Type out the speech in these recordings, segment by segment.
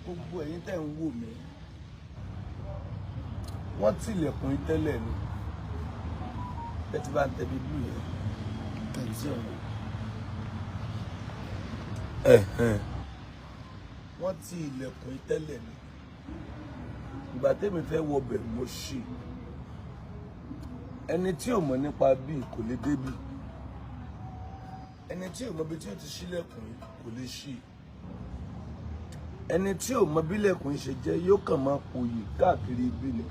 gbogbo ẹ̀yin tẹ́ ń wò mí wọ́n tilẹ̀kùn yín tẹ́lẹ̀ ni ẹ ti bá ń tẹ bíbélì yẹn tẹ̀sí ọ̀hún wọ́n ti ilẹ̀kùn yín tẹ́lẹ̀ ni ìgbà tẹ́mi fẹ́ wọbẹ̀ mo ṣí ẹni tí ò mọ̀ nípa bíi kò lè débí ẹni tí ò mọ̀ bí tí ó ti ṣílẹ̀kùn yìí kò lè ṣí ẹni tí ò mọ̀ bí ilẹ̀kùn yìí ṣe jẹ́ yóò kàn máa pòyì káàkiri ibi ni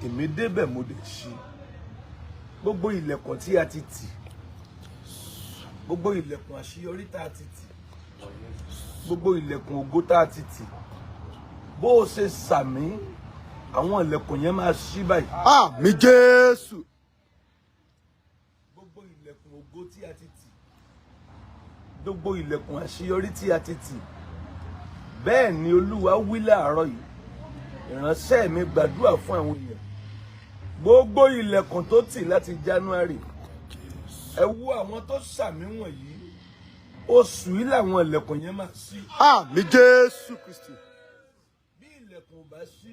èmi débẹ̀ mo dé ṣí gbogbo ilẹ̀kùn tí a ti tì gbogbo ilẹ̀kùn àṣeyọrí tá a ti tì gbogbo ilẹ̀kùn ògo tá a ti tì bó o ṣe sàmí àwọn ilẹ̀kùn yẹn máa ṣí báyìí. Àmín Jésù. Gbogbo ilẹ̀kùn ògo tí a ti tì gbogbo ilẹ̀kùn àṣeyọrí tí a ti tì bẹ́ẹ̀ ni Olúwa wí láàárọ̀ yìí ìránṣẹ́ mi gbàdúrà fún àwọn èèyàn gbogbo ilẹ̀kùn tó tì láti January ẹ wo àwọn tó sàmí wọ̀nyí oṣù yìí làwọn ilẹ̀kùn yẹn máa ṣí. Àmín Jésù Kristi. Bí ilẹ̀kùn ò bá ṣí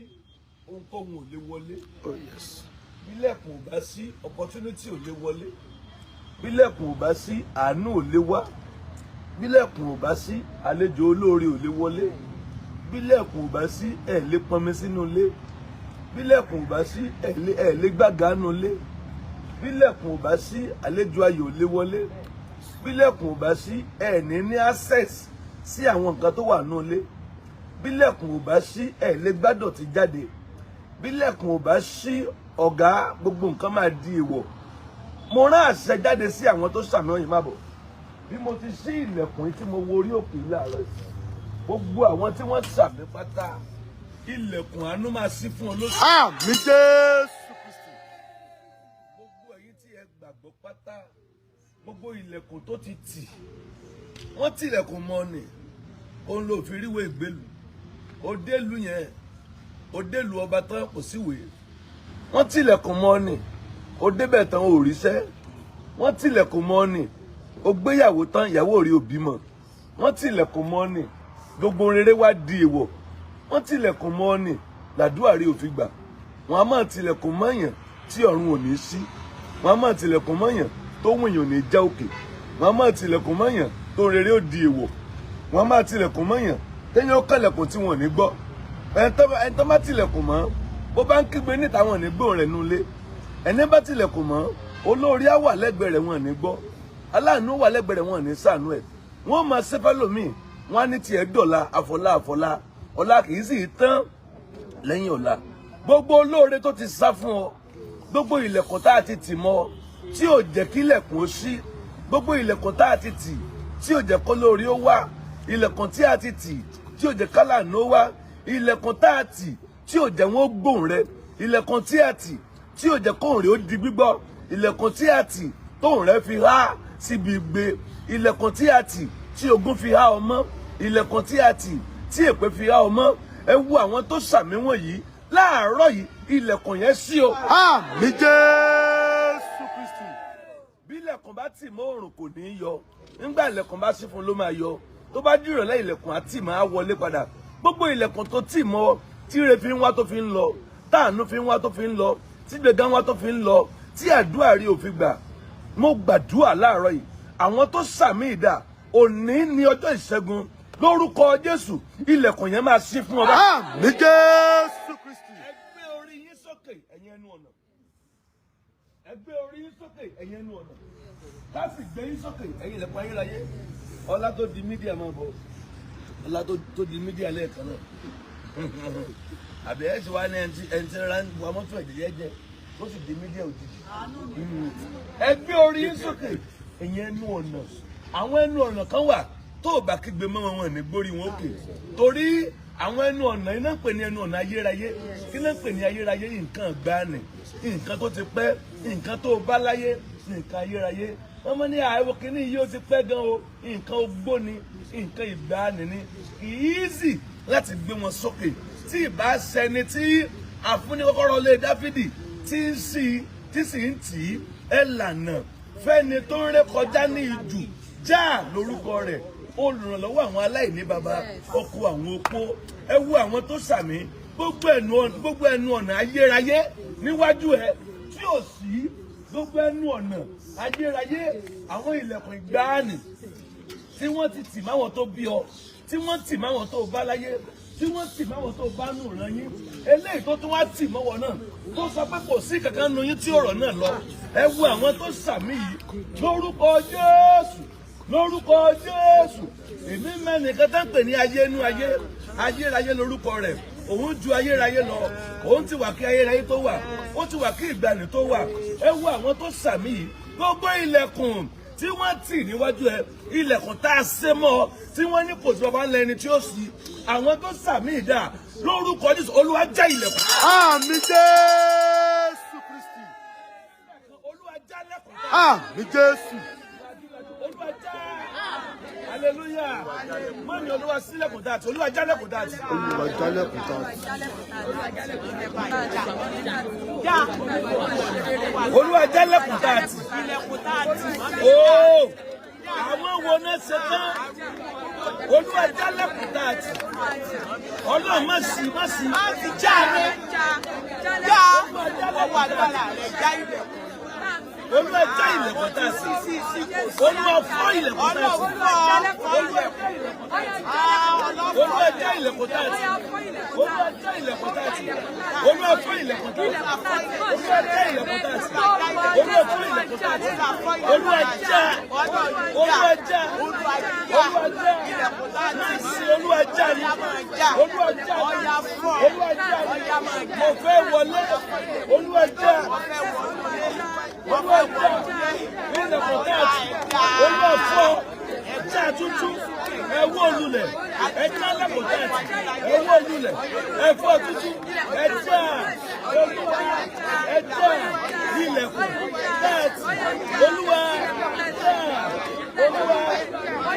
ohunkóhun ò lè wọlé. Oh yes. Bí ilẹ̀kùn ò bá ṣí opportunity ò lè wọlé. Bí ilẹ̀kùn ò bá ṣí àánú ò lè wá. Bí ilẹ̀kùn ò bá ṣí àlejò olóore ò lè wọlé. Bí ilẹ̀kùn ò bá ṣí ẹ lè pọnmi sínú ilé. Bí ilẹ̀kùn ò bá ṣí ẹ lè gbàgà nínú ilé. Bí ilẹ̀kùn ò bá ṣí àlejò ayọ̀ ò lè wọlé. Bí ilẹ̀kùn ò bá ṣí ẹ ní access sí àwọn nǹkan tó wà nínú ilé. Bí ilẹ̀kùn ò bá ṣí ẹ lè gbádọ̀tí jáde. Bí ilẹ̀kùn ò bá ṣí ọ̀gá gbogbo nǹkan máa di èèwọ̀. Mo rán àṣẹ jáde sí àwọn tó sàmì ọyìn má bọ̀. Bí mo ti ṣí ilẹ̀kùn tí mo wo orí òkè láàárọ̀ yìí gbogbo àwọn tí wọ́n sàmì pátá ilẹ̀kùn àánú máa ṣí fún ọ lóṣù. Àmín Jésù Kristi. Gbogbo ẹ̀yin tí ẹ gbàgbọ́ pátá gbogbo ilẹ̀kùn tó ti tì wọ́n tilẹ̀kùn mọ́ ni òun ló fi ríwé ìgbélú ó délùú yẹn ó délùú ọba tán kò síwèé wọ́n tilẹ̀kùn mọ́ ni ó débẹ̀ tán ò ríṣẹ́ wọ́n tilẹ̀kùn mọ́ ni ó gbéyàwó tán ìyàwó rí òbí mọ̀ wọ́n tilẹ̀kùn mọ́ ni gbogbo rere wá di èèwọ̀ wọ́n tilẹ̀kùn mọ́ ni làdúrà rí òfin gbà wọ́n á máa tilẹ̀kùn mọ́yàn tí ọ̀run ò ní sí wọ́n á máa tilẹ̀kùn mọ́yàn tó wùnyàn ò ní já òkè wọ́n á máa tilẹ̀kùn mọ́yàn tó rere ó di èèwọ̀ wọ́n á máa tilẹ̀kùn mọ́yàn téèyàn ó kànlẹ̀kùn tí wọ́n ò ní gbọ́ ẹni tó bá tilẹ̀kùn mọ́ bó bá ń kígbe níta wọn ò ní gbóhùn rẹ̀ nulẹ̀ ẹni bá tilẹ̀kùn mọ́ olórí á wà lẹ́gbẹ̀ẹ́ rẹ̀ wọn ò ní gbọ́ aláàánú wà lẹ́gbẹ̀ẹ́ rẹ̀ wọn ò ní ṣàánú ẹ̀ wọ́n máa ṣe fẹ́lòmíì wọ́n á ní tiẹ̀ dọ̀la àfọlá ọlá kì í sì tán lẹ́yìn ọ̀la gbogbo olóore tó ti sá fún ọ gbogbo ilẹ̀kùn tá a ti tì mọ́ tí ò jẹ́ kí ilẹ̀kùn ó ṣí gbogbo ilẹ̀kùn tá a ti tì tí ò jẹ́ kó lórí ó wá ilẹ̀kùn tí a ti tì tí ò jẹ́ kálàánú ó wá ilẹ̀kùn tá a tì tí ò jẹ́ wọ́n gbóhùn rẹ ilẹ̀kùn tí a tì tí ò jẹ́ kóhùn rẹ ó di gbígbọ́ ilẹ̀kùn tí a tì tóhùn rẹ fi há síbi gbé ilẹ̀kùn tí a tì tí ogun fi há ọmọ ilẹ̀kùn tí a tì tí èpè fi há ọmọ ẹ wo àwọn tó sàmì wọ̀nyí láàárọ̀ yìí ilẹ̀kùn yẹn ṣí o. Àmín Jésù Kristi. Bí ilẹ̀kùn bá tì mọ́ òrùn kò ní í yọ nígbà ilẹ̀kùn bá ṣí fún ló máa yọ tó bá dìrọ̀ lẹ́ ilẹ̀kùn àti máa wọlé padà gbogbo ilẹ̀kùn tó tì mọ́ tí ire fi ń wá tó fi ń lọ táànú fi ń wá tó fi ń lọ tí gbẹ̀gán wá tó fi ń lọ tí àdúrà rí òfin gbà mo gbàdúrà láàárọ̀ yìí àwọn tó sàmì ìdá òní ní ọjọ́ ìṣẹ́gun lórúkọ Jésù ilẹ̀kùn yẹn máa ṣí fún ọ. Àmín Jésù Kristi. Ẹ gbé orí yín sókè ẹ̀yin ẹnu ọ̀nà ẹ gbé orí yín sókè ẹ̀yin ẹnu ọ̀nà láti gbé yín sókè ẹ̀yin ilẹ̀kùn ayérayé ọlá tó di mídíà máa bọ̀ ọlá tó di mídíà lẹ́ẹ̀kan náà àbí ẹ̀ ṣe wá ní ẹni tí ń ra wà mọ́tò ẹ̀jẹ̀ jẹ́ ó sì di mídíà òjijì ẹ gbé orí yín sókè ẹ̀yin ẹnu ọ̀nà àwọn ẹnu ọ̀nà kan wà tó o bá kígbe mọ́ wọn ní gbórí wọn òkè torí àwọn ẹnu ọ̀nà iná ń pè ní ẹnu ọ̀nà ayérayé kí ló ń pè ní ayérayé nǹkan gbáàní nǹkan tó ti pẹ́ nǹkan tó bá láyé nǹkan ayérayé wọ́n mọ̀ ní àìwò kìíní yìí ó ti pẹ́ gan o nǹkan ogbó ni nǹkan ìgbáàní ni kì í easy láti gbé wọn sókè tí ìbá ṣẹni tí àfúnikọ́kọ́rọ́ lé Dáfídì tí sì ń tì í ẹ̀ lànà fẹ́ni tó ń rékọjá ní ijù já lórúkọ rẹ̀ olùrànlọ́wọ́ àwọn aláìní baba, ọkọ àwọn opó. Ẹ wo àwọn tó sàmì, gbogbo ẹnu ọ̀nà ayérayé níwájú ẹ tí ò sí, gbogbo ẹnu ọ̀nà ayérayé, àwọn ilẹ̀kùn ìgbàanì tí wọ́n ti tì máwọn tó bí ọ, tí wọ́n tì máwọn tó bá láyé, tí wọ́n tì máwọn tó bá nù ràn yín, eléyìí tó tún wá tì mọ́wọ́ náà tó sọ pé kò sí kankan nu yín tí ọ̀rọ̀ náà lọ. Ẹ wo àwọn tó sàmì yìí lórúkọ Jésù, lórúkọ Jésù. Èmi mẹ́nìkan tá ń pè ní ayé inú ayé, ayérayé lórúkọ rẹ̀. Òun ju ayérayé lọ, òun ti wà kí ayérayé tó wà, ó ti wà kí ìgbàanì tó wà. Ẹ wo àwọn tó sàmì yìí, gbogbo ilẹ̀kùn tí wọ́n tì níwájú ẹ, ilẹ̀kùn tá a ṣe mọ́, tí wọ́n ní kò sí bàbá ńlá ẹni tí ó sì, àwọn tó sàmì ìdá lórúkọ Jésù, Olúwa já ilẹ̀kùn. Àmín Jésù Kristi. Olúwa já ilẹ̀kùn. Àmín Jésù. Olúwa já. Hallelujah. Mọ́ni Olúwa sílẹ̀kùn dáàtì, Olúwa já ilẹ̀kùn dáàtì. Olúwa já ilẹ̀kùn dáàtì. Olúwa já ilẹ̀kùn dáàtì. Ooo, àwọn wo náà ṣe tán? Olúwa já ilẹ̀kùn dáàtì. Ọlọ́run má sí. Já rẹ̀ já ọwọ́ agbára rẹ̀ já ilẹ̀kùn. Olúwa já ilẹ̀kùn dáàtì. Olúwa fọ́ ilẹ̀kùn dáàtì. Olúwa já ilẹ̀kùn dáàtì. Olúwa já ilẹ̀kùn dáàtì. Olúwa fọ́ ilẹ̀kùn dáàtì. Olúwa já ilẹ̀kùn dáàtì. Olúwa fọ́ ilẹ̀kùn dáàtì. Olúwa já. Olúwa já. Olúwa já. Láìsí Olúwa já ni. Olúwa já. Olúwa já. Mo fẹ́ wọlé. Olúwa já. Olúwa já. Ilẹ̀kùn dáàtì. Olúwa fọ́. Ẹja tútù, ẹwọ́ olùlẹ̀, ẹja alákòóta ẹwọ́ olùlẹ̀, ẹfọ́ tútù, ẹja Olúwa, ẹja ilẹ̀kùn dáàtì, Olúwa, já, Olúwa,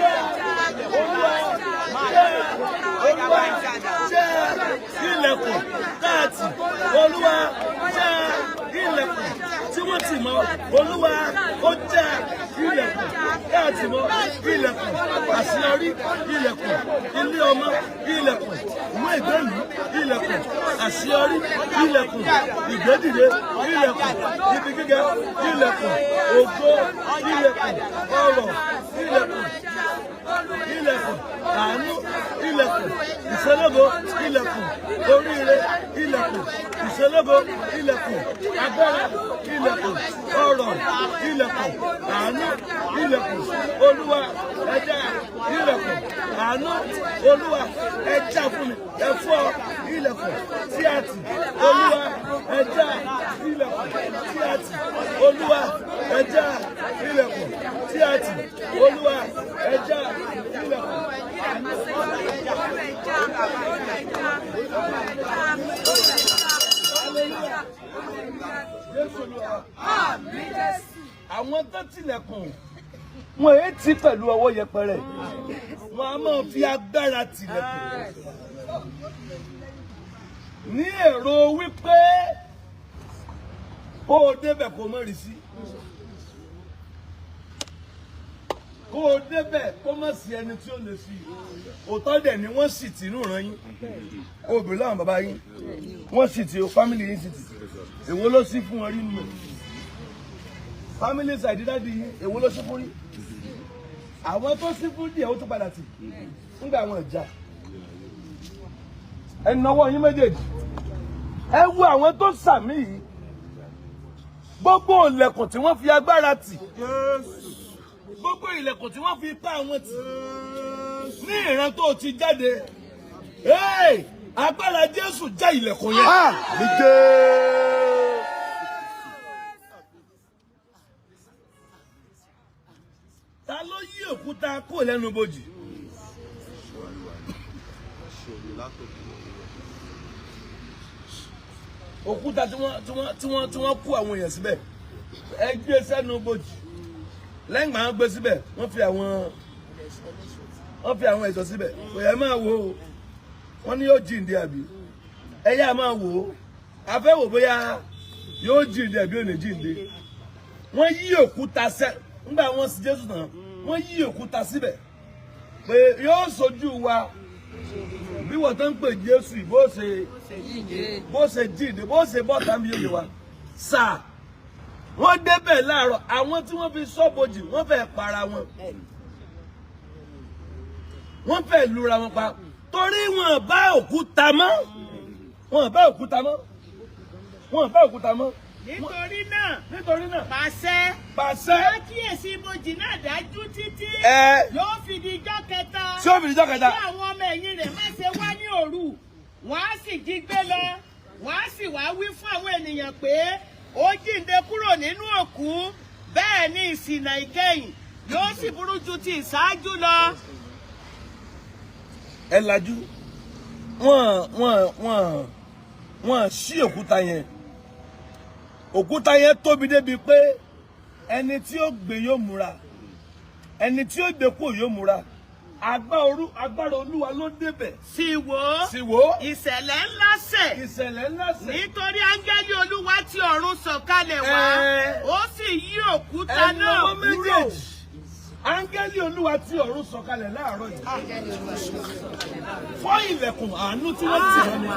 já, Olúwa, já, Olúwa, já ilẹ̀kùn dáàtì, Olúwa, já ilẹ̀kùn tí wọ́n ti mọ́, Olúwa, ó já ilẹ̀kùn dáàtì mọ́, ilẹ̀kùn àṣeyọrí, ilẹ̀kùn ilé ọmọ, ilẹ̀kùn ìwé ìgbélú, ilẹ̀kùn àṣeyọrí, ilẹ̀kùn ìgbédìde, ilẹ̀kùn ibi gíga, ilẹ̀kùn ògo, ilẹ̀kùn ọrọ̀, ilẹ̀kùn àánú, ilẹ̀kùn ìṣelógo, ilẹ̀kùn oríire, ilẹ̀kùn ìṣelógo, ilẹ̀kùn agbára, ilẹ̀kùn ọrọ̀, ilẹ̀kùn àánú, ilẹ̀kùn Olúwa ẹja, ilẹ̀kùn àánú, Olúwa ẹja fún mi, ẹfọ́ ilẹ̀kùn tí a tì, Olúwa ẹja ilẹ̀kùn tí a tì, Olúwa ẹja ilẹ̀kùn tí a tì, Olúwa ẹja ilẹ̀kùn. Àwọn tó tilẹ̀kùn wọn èé tí pẹ̀lú ọwọ́ yẹpẹrẹ, wọn a máa fi agbára tilẹ̀kùn ní èrò wípé kó o débẹ̀ kó o mọ̀ rí sí, kó o débẹ̀ kó má sí ẹni tí ó lè fi. Òótọ́ dẹ̀ ni wọ́n sì tì inú ràn yín, obìnrin láwọn bàbá yín wọ́n sì tì o, fámìlì yín sì tì, èwo ló sí fún wọn rí nù? Family side dáàdi yín èwo ló sí fún rí? Àwọn tó sí fún díẹ̀ ó tún padà tì nígbà àwọn ìjà. Ẹnáwó yín méjèèjì, ẹ wo àwọn tó sàmì yìí, gbogbo ilẹ̀kùn tí wọ́n fi agbára tì, gbogbo ilẹ̀kùn tí wọ́n fi ipá àwọn tì ní ìran tó ti jáde, agbára Jésù já ilẹ̀kùn yẹn. Àmín Jésù. Ta ló yí òkúta kó lẹ́nu bojì? Òkúta tí wọ́n kó àwọn èèyàn síbẹ̀, ẹ gbé sẹ́nu bojì. Lẹ́yìn máa ń gbé síbẹ̀, wọ́n fi àwọn ẹ̀ṣọ́ síbẹ̀. Ẹ máa wò ó, wọ́n ní yóò jíǹde àbí? Ẹ yá máa wò ó, a fẹ́ wò bóyá yóò jíǹde àbí ò ní jíǹde. Wọ́n yí òkúta sẹ́, nígbà wọ́n sin Jésù náà, wọ́n yí òkúta síbẹ̀. pé yóò sojú wa bí wọ́n tó ń pè Jésù bó ṣe jíǹde bó ṣe bọ́ tàbí yóò wa sáà wọ́n débẹ̀ láàárọ̀ àwọn tí wọ́n fi sọ́bojì wọ́n fẹ́ para wọn wọ́n fẹ́ lura wọn pa torí wọn bá òkúta mọ́ wọn bá òkúta mọ́ wọn bá òkúta mọ́. nítorí náà pàṣẹ kíyèsí ibojì náà dájú títí yóò fi di ijọ́ kẹta tí ó fi di ijọ́ kẹta kí àwọn ọmọ ẹ̀yìn rẹ̀ má ṣe wá ní òru wọ́n á sì jí gbé lọ wọ́n á sì wá wí fún àwọn ènìyàn pé ó jíǹde kúrò nínú òkú bẹ́ẹ̀ ni ìsìnà ìkẹyìn yóò sì burú ju ti ìṣáájú lọ. ẹ lajú wọ́n ṣí òkúta yẹn tóbi débi pé ẹni tí ó gbé yóò múra ẹni tí ó gbé kú yóò múra agbára Olúwa ló débẹ̀. sì wò ìṣẹ̀lẹ̀ ńlá ṣẹ̀ nítorí áńgẹ́lì Olúwa tí ọ̀run sọ̀kalẹ̀ wá ó sì yí òkúta náà kúrò. áńgẹ́lì Olúwa tí ọ̀run sọ̀kalẹ̀ láàárọ̀ yìí fọ́ ilẹ̀kùn àánú tí wọ́n tì wọ́n ní.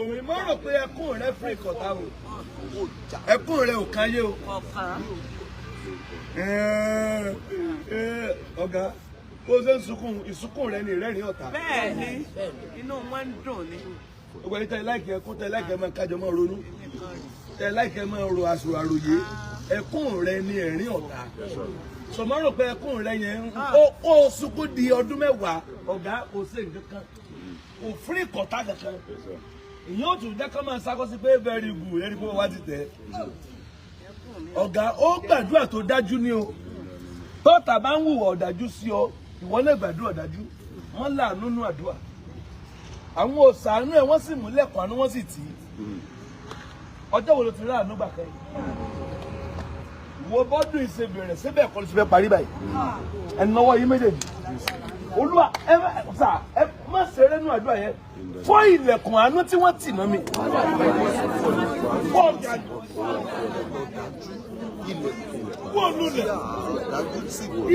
Òmìn mọ́ rò pé ẹkún rẹ fún ìkọ̀tà o ẹkún rẹ ò káyé o. Ọ̀gá bó ṣe ń sunkún ìsunkún rẹ ní ìrẹ́rìn ọ̀tá. Bẹ́ẹ̀ni inú wọn ń dùn ni. Gbogbo ẹni tẹ láìkí ẹkún tẹ láìkí ẹ máa kájọ máa ronú tẹ láìkí ẹ máa ro aṣọ àròyé ẹkún rẹ ní ẹ̀rín ọ̀tá. Sọmọ rò pé ẹkún rẹ yẹn ó sunkún di ọdún mẹ́wàá ọ̀gá kò sí nǹkan kan kò fún ìkọ̀tà kankan ìyẹn ò tún jẹ́ ká máa ṣàkóso pé very good ẹni pé wá ti tẹ̀. Ọ̀gá ó gbàdúrà tó dájú ni o tọ́ta bá ń hùwà ọ̀dájú sí ọ ìwọ lè gbàdúrà ọ̀dájú wọ́n láàánú nú àdúrà àwọn òṣàánú ẹ̀ wọ́n sì mú lẹ́kọ̀ọ́ àánú wọ́n sì tì í ọjọ́ wo ló ti rí àánú gbà kẹ́yìn wo bọ́dún ìṣe bẹ̀rẹ̀ síbẹ̀ kọ́ ló ti fẹ́ parí báyìí ẹni náwó yìí méjèèjì Olúwa ẹ má ṣeré nú àdúrà yẹn fọ́ ilẹ̀kùn àánú tí wọ́n tì mọ́ mi wọ́n lulẹ̀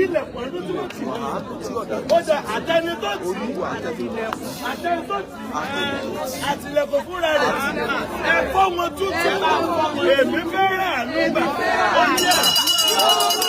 ilẹ̀kùn àánú tí wọ́n tì mọ́ mi ọjà àtẹni tó tì àtìlẹ̀kùn fúnra rẹ̀ ẹ̀fọ́ wọn tútù èmi fẹ́ràn àánú gbà ó ní à.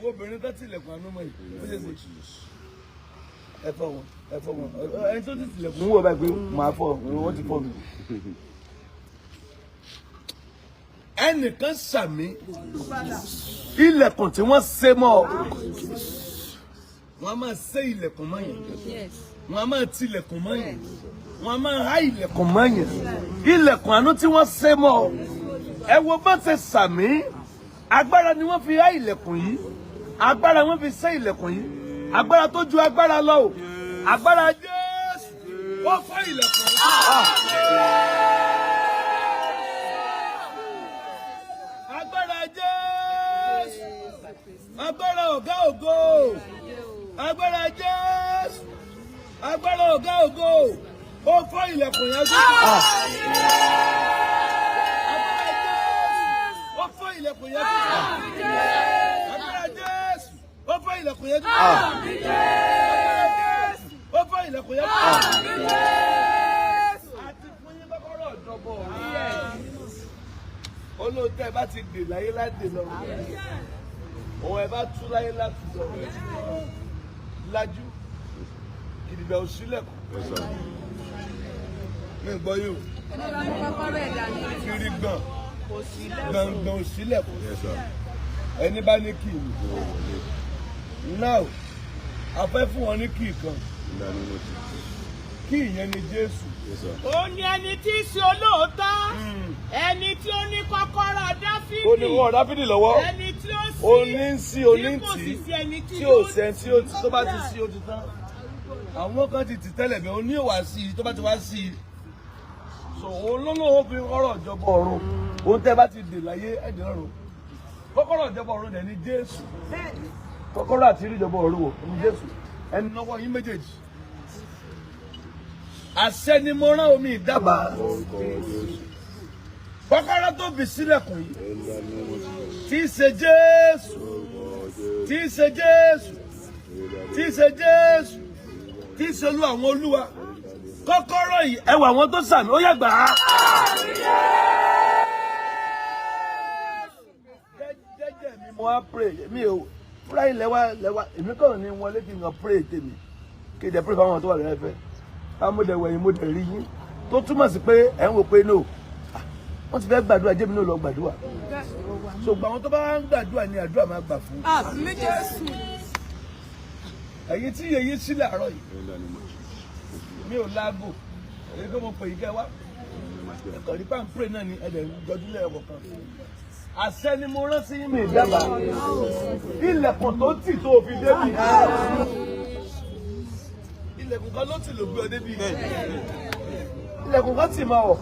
Obìnrin tó tilẹ̀kùn àánú mọ́ yìí ó ṣe ṣe ẹ̀fọ́ wọn ẹni tó ti tilẹ̀kùn wọ́n bá gbé máa fọ́ wọ́n ti fọ́ mi. Ẹnìkan sàmì ilẹ̀kùn tí wọ́n ṣe mọ́ ọ wọ́n á máa ṣe ilẹ̀kùn mọ́ yẹn wọn a máa tilẹ̀kùn mọ́yàn, wọn a máa há ilẹ̀kùn mọ́yàn, ilẹ̀kùn àánú tí wọ́n sé mọ́ ẹ wo bá ṣe sàmí, agbára ni wọ́n fi há ilẹ̀kùn yìí, agbára wọ́n fi sé ilẹ̀kùn yìí, agbára tó ju agbára lọ o, agbára Jésù ó fọ́ ilẹ̀kùn yìí. Agbára Jésù, agbára ọ̀gá ògo, agbára Jésù, agbára ọ̀gá ògo, ó fọ́ ilẹ̀kùn yẹn sí. Agbára Jésù, ó fọ́ ilẹ̀kùn yẹn sí. Agbára Jésù, ó fọ́ ilẹ̀kùn yẹn sí. Agbára Jésù, ó fọ́ ilẹ̀kùn yẹn sí. Àti fún yín kọ́kọ́rọ́ ìjọba ọ̀run. Olóòótọ́ bá ti dè láyé láti lọ, òun ẹ bá tú láyé láti lọ, lájú gidigba òsílẹ̀kùn. Mi gbọ́ yóò kiri gbọ̀ngàn òsílẹ̀kùn. Ẹni bá ní kí ni now a fẹ́ fún wọn ní kí kan, kí ìyẹn ni Jésù. Ó ní ẹni tí í ṣe olóòótọ́, ẹni tí ó ní kọ́kọ́rọ́ Dáfídì. Ó ní wọ́n Dáfídì lọ́wọ́. Ẹni tí ó sì oní ń sí oní ń tí kò sì sí ẹni tí ò sẹ́ tí ó tó bá ti sí ó ti tán. Àwọn kan ti tì tẹ́lẹ̀ bẹ́ẹ̀ oní ìwà sí i tó bá ti wá sí i. So olólùwọ́ fi ọ̀rọ̀ ìjọba ọ̀run. Ohun tẹ́ bá ti dè láyé ẹ̀dẹ̀ ọ̀run. Kọ́kọ́rọ́ ìjọba ọ̀run dẹ̀ ni Jésù. Kọ́kọ́rọ́ àti ìjọba ọ̀run wò ni Jésù. Ẹni lọ́wọ́ yín méjèèjì. Àṣẹ ni mo rán omi ìdábàá. Kọ́kọ́rọ́ tó fi sílẹ̀kùn yìí. Tí í ṣe Jésù. Tí í ṣe Jésù. Tí í ṣe Jésù. Tí í ṣe olú àwọn olúwa. Kọ́kọ́rọ́ yìí ẹwà àwọn tó sàmì ó yàgbà á. Jẹ́jẹ́ mi mo wá pray mi ò fúra yìí lẹ́wà èmi kàn ní wọlé kí n kàn pray tèmi kí n jẹ́ pray fáwọn tó wà lẹ́yìn fẹ́. Amúdẹ̀wẹ̀yìn mo dẹ̀ rí yín tó túmọ̀ sí pé ẹ̀ ń wò pé no wọ́n ti fẹ́ gbàdúrà jẹ́mi náà lọ gbàdúrà so gbà wọn tó bá wá ń gbàdúrà ni àdúrà máa gbà fún. Ẹ̀yin tí yẹ yín sílẹ̀ àárọ̀ yìí mi ò láago èyí tó mo pè yí kẹ́ wá ẹ̀kọ́ rí pàǹpẹ́ náà ni ẹ̀dẹ̀ gbọ́dúlẹ̀ ẹ̀kọ́ kan. Àṣẹ ni mo rán sí mi ìdábàá ilẹ̀kùn tó tì tó fi débi. Ilẹ̀kùn kan ló ti lò gbé ọ débi. Ilẹ̀kùn kan tì máa wọ̀.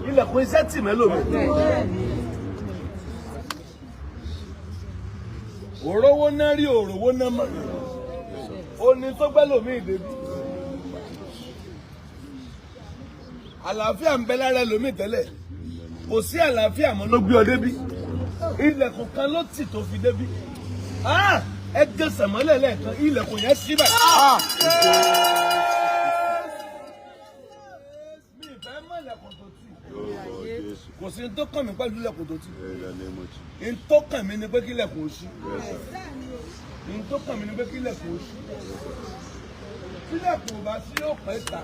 Ilẹ̀kùn iṣẹ́ tì mẹ́lòmí. Òrówó náà rí òrówó náà mọ̀. Oní tó gbẹ́ lòmí ìdèbí. Àlàáfíà ń bẹ lára lòmí tẹ́lẹ̀. Kò sí àlàáfíà mọ́ ló gbé ọ débi. Ilẹ̀kùn kan ló tì tó fi débi. Ẹ gẹ̀sẹ̀ mọ́lẹ̀ lẹ́ẹ̀kan ilẹ̀kùn yẹn sí báyìí. Mi ìfẹ́ mọ́ ilẹ̀kùn tó tì. Kò sí ní tó kàn mí pẹ̀lú ilẹ̀kùn tó tì. Ní tó kàn mí ni pé kí ilẹ̀kùn ó ṣí. Ní tó kàn mí ni pé kí ilẹ̀kùn ó ṣí. Tílẹ̀kùn ò bá sí yóò pẹ́ ta.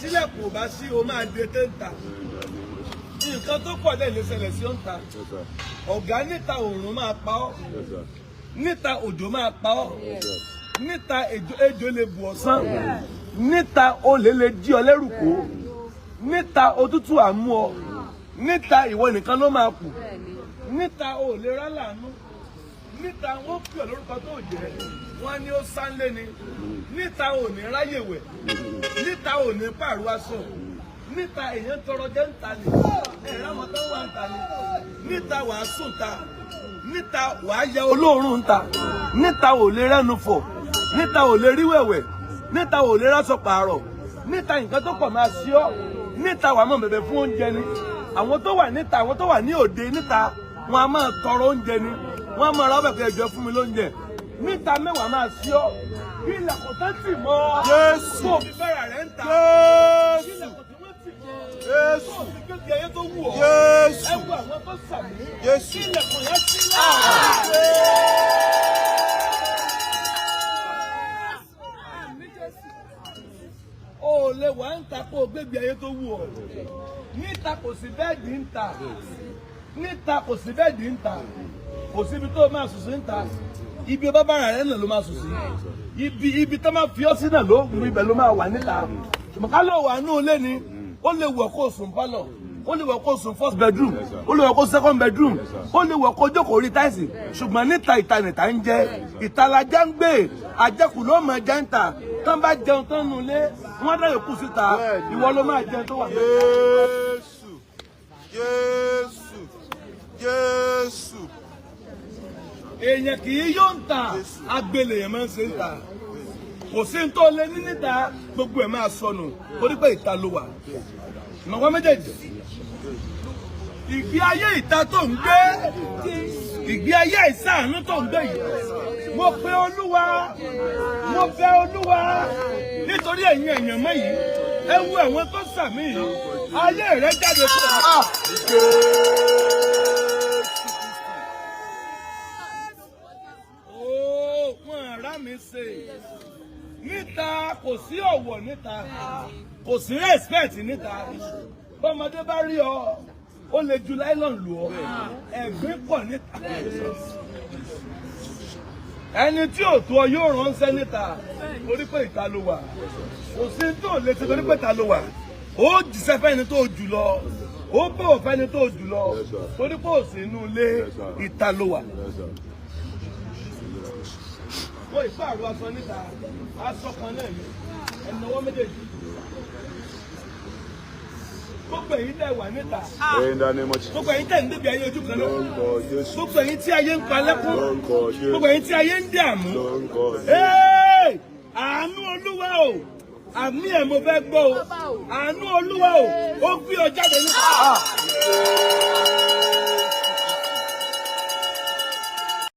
Tílẹ̀kùn ò bá sí o máa de téńtà. Nǹkan tó pọ̀ dẹ̀ lè ṣẹlẹ̀ sí òǹtà. Ọ̀gá níta òòrùn máa pa ọ́. Níta òjò máa pa ọ́. Níta ejò lè bù ọ̀sán. Níta olè lè jí ọ lẹ́rù kó. Níta òtútù àmú ọ. Níta ìwọ nìkan ló máa kù. Níta ò lè rá làánú. Níta wọ́n pè ọ́ lórúkọ tó jẹ́. Wọ́n ní ó sánlé ni. Níta ò ní ráyè wẹ̀. Níta ò ní pààrọ̀ aṣọ. Níta èèyàn tọrọ jẹ́ ń ta ni. Ẹ̀rọ àwọn tó wà ń ta ni. Níta wàá sùn ta. Níta wàá yẹ olóòórùn ta. Níta ò lè rẹ́nu fọ̀. Níta ò lè rí wẹ̀wẹ̀. Níta ò lè ráṣọ pààrọ̀. Níta nǹkan tó pọ̀ máa ṣí ọ́. Níta wàá mọ̀ bẹ̀bẹ̀ fún oúnjẹ ni. Àwọn tó wà níta, àwọn tó wà ní òde níta, wọn a máa tọrọ oúnjẹ ni. Wọ́n á máa ra ọbẹ̀ ẹ̀jọ̀ fún mi lóúnjẹ. Níta mẹ́wàá máa ṣí ọ́. Ilẹ̀kùn tó tì mọ́. Jésù. Kó o fi bẹ́rẹ̀ rẹ̀ ń ta. Jésù. Jésù. Kékeré ayé tó wù ọ́. Jésù. Ẹ wo àwọn tó sàmì. Jésù. Ilẹ̀kùn yẹn sí náà. O lè wà ń ta kó o gbégbé ayé tó wù ọ́. Níta kò sí bẹ́ẹ̀dì ń ta. Níta kò sí bẹ́ẹ̀dì ń ta. Kò síbi tó máa sùn sí ń ta. ibi bàbá rẹ̀ náà ló máa sùn sí. Ibi tó máa fi ọ́ sí náà ibẹ̀ ló máa wà níta. Ká ló wà ní olé ni, ó lè wọ̀ kó sùn pálọ̀, ó lè wọ̀ kó sùn first bedroom, ó lè wọ̀ kó second bedroom, ó lè wọ̀ kó jókòó rí táìsì. Ṣùgbọ́n níta nìta ń jẹ, ìtalajá ń gbé, àjẹkù ló máa jẹ ń ta. Tán bá jẹun tán nulẹ̀, wọ́n dá yòókù síta, ìwọ ló máa jẹun tó wà. Jésù. Jésù. Jésù. Èèyàn kì í yóò ń ta, agbélé yẹn máa ń ṣe ń ta. Kò sí ní tó lé ní níta, gbogbo ẹ̀ máa sọnù, torí pé ìta ló wà. Ìnáwó méjèèjì. Ìgbé ayé ìta tó ń gbé, ìgbé ayé ìsáàánú tó ń gbé yìí. Mo pe Olúwa, mo fẹ́ Olúwa, nítorí ẹ̀yin èèyàn mọ́ yìí, ẹ wo àwọn tó sàmì yìí, ayé rẹ̀ jáde fún ọ. Wọ́n ará mi ṣe. Níta kò sí ọ̀wọ̀ níta, kò sí respect níta. Bọ́mọdé bá rí ọ, ó lè ju láìlọ́n lù ọ. Ẹ̀gbín pọ̀ níta. Ẹni tí ò tó ọ yóò ránṣẹ́ níta, torí pé ìta ló wà. Kò sí tó lè ṣe torí pé ìta ló wà. Ó jíṣẹ́ fẹ́ni tó jù lọ. Ó bọ̀wọ̀ fẹ́ni tó jù lọ. Torí pé ò sí inú ilé, ìta ló wà. Wọ́n ìpààrọ̀ aṣọ níta, aṣọ kan náà ni, ẹ̀nàwọ́ méjèèjì. Gbogbo èyí tẹ̀ wà níta. Gbogbo èyí tẹ̀ ń débi ayé ojú kan náà. Gbogbo èyí tí ayé ń pa lẹ́kún. Gbogbo èyí tí ayé ń dààmú. Àánú Olúwa o, àmì ẹ̀ mo fẹ́ gbọ́ o. Àánú Olúwa o, ó gbé ọ jáde níta.